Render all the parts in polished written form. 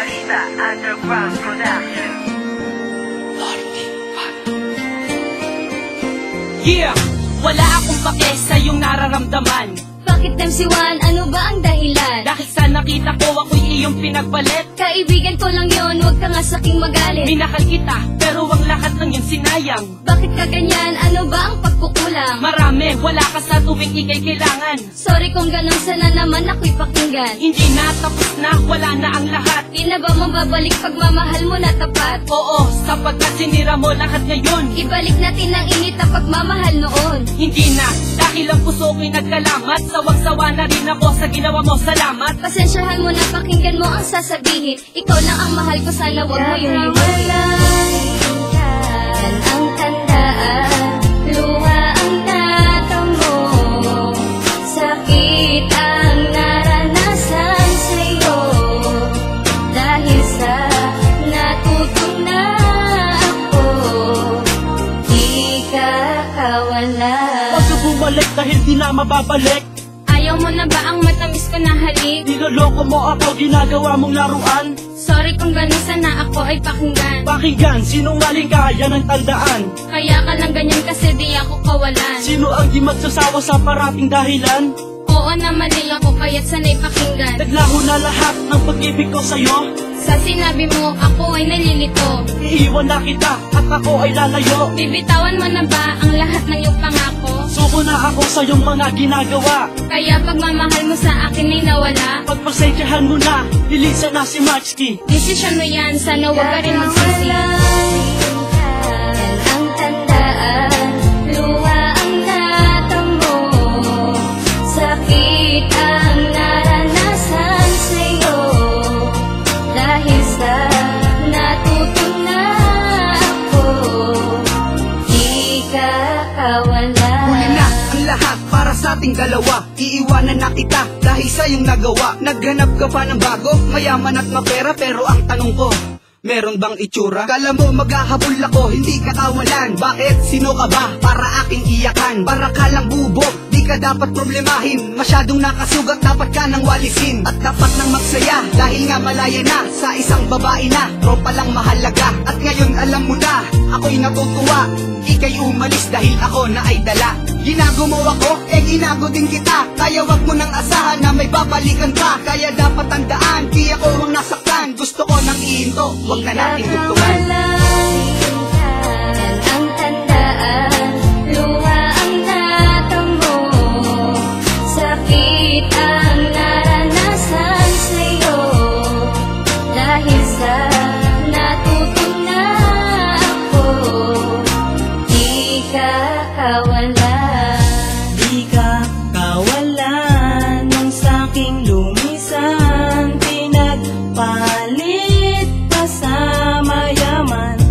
Balita Underground Production. Yeah! Wala akong pake sa iyong nararamdaman. Bakit MC1? Ano ba ang dahilan? Dahil sa nakita ko ako'y iyong pinagpalit. Kaibigan ko lang yon, huwag ka nga saking magalit. Minahal kita, pero ang lahat ng yan sinayang. Bakit ka ganyan? Ano ba ang pagkukulang? Marami, wala ka sa tuwing ikay kailangan. Sorry kung ganun, sana naman ako'y pakinggan. Hindi na, tapos na, wala na ang lahat. Di na ba mababalik pagmamahal mo na tapat? Oo, sapagkat sinira mo lahat ngayon. Ibalik natin ang init na pagmamahal noon. Hindi na, dahil ang puso ko'y nagkalamat. Sawang-sawa na rin ako sa ginawa mo, salamat. Pasensyahan mo na, pakinggan mo ang sasabihin. Ikaw lang ang mahal ko, sana wag mo yung iwanan. Yan ang tandaan, luha ang natamo, sakit ang naranasan sa'yo. Dahil sa natutong na ako, di ka kawala. Huwag ka bumalik dahil di na mababalik. Ayaw mo na ba ang matamis ko na halik? Niloloko mo ako, ginagawa mong laruan. Sorry kung ganun, sana ako ay pakinggan. Pakinggan, sinungaling ka, yan ang tandaan. Kaya ka lang ganyan kasi di ako kawalan. Sino ang di magsasawa sa parating dahilan? Oo na mali ako, kaya't sana'y pakinggan. Naglaho na lahat ng pag-ibig ko sa'yo. Sa sinabi mo, ako ay nalilito. Iiwan na kita at ako ay lalayo. Bibitawan mo na ba ang lahat ng iyong pangako? Suko na ako sa iyong mga ginagawa. Kaya pagmamahal mo sa akin ay nawala. Pagpasensyahan mo na, lilisan na si Maxky. Desisyon mo yan, sana huwag ka rin magsisi. Yan ang tandaan, luha ang natamo, sakit ang naranasan sa'yo. Dahil sa natutong na ako, di ka kawala. Huli na ang lahat para sa ating dalawa. Iiwanan na kita dahil sa iyong nagawa. Naghanap ka pa ng bago, mayaman at mapera. Pero ang tanong ko, meron bang itsura? Kala mo maghahabol ako, hindi ka kawalan. Bakit? Sino ka ba? Para aking iyakan. Para ka lang bubog, di ka dapat problemahin. Masyadong nakasugat, dapat ka nang walisin. At dapat nang magsaya, dahil nga malaya na. Sa isang babae na, tropa lang mahalaga. At ngayon alam mo na, ako'y natutuwa. Ika'y umalis dahil ako na ay dala. Ginago mo ako, ginago din kita. Kaya wag mo nang asahan na may babalikan pa. Kaya dapat tandaan, di ako ang nasaktan. Gusto ko nang ihinto, wag na natin tugtungan. Yan ang tandaan, luha ang natamo, sakit ang naranasan sa'yo. Dahil sa natutong na ako, di ka kawala. Di ka kawalan ng saking lumisan, pinagpalit pa sa mayaman.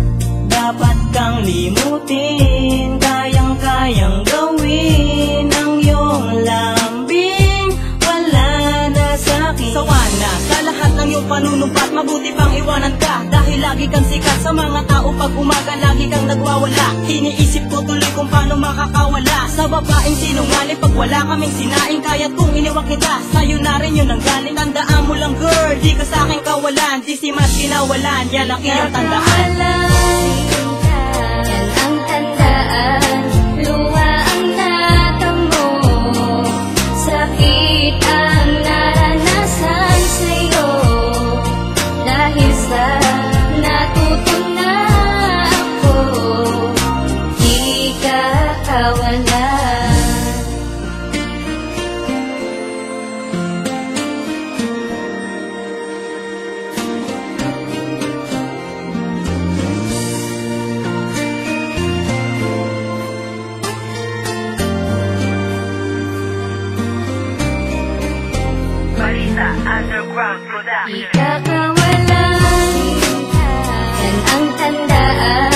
Dapat kang limutin, kayang-kayang gawin ang iyong lambing, wala na sa'kin. Sawa na sa lahat ng iyong panunumpat, mabuti pang iwanan ka. Dahil lagi kang sikat sa mga tao, pag umaga lagi kang nagwawala. Iniisip ko tuloy kung paano makakawala sa babaeng sinungaling. Pag wala kaming sinaing, kaya't kung iniwag kita, sa'yo na rin yun ang galing. Tandaan mo lang girl, di ka sa'king kawalan. Di si mas kinawalan, yan ang iyong tandaan. Yan ang tandaan, luha ang natamo, sakit ang naranasan sa'yo. Dahil sa natutong na ako, di ka kawala. Balita Underground Production. Di ka kawalan, yan ang tandaan.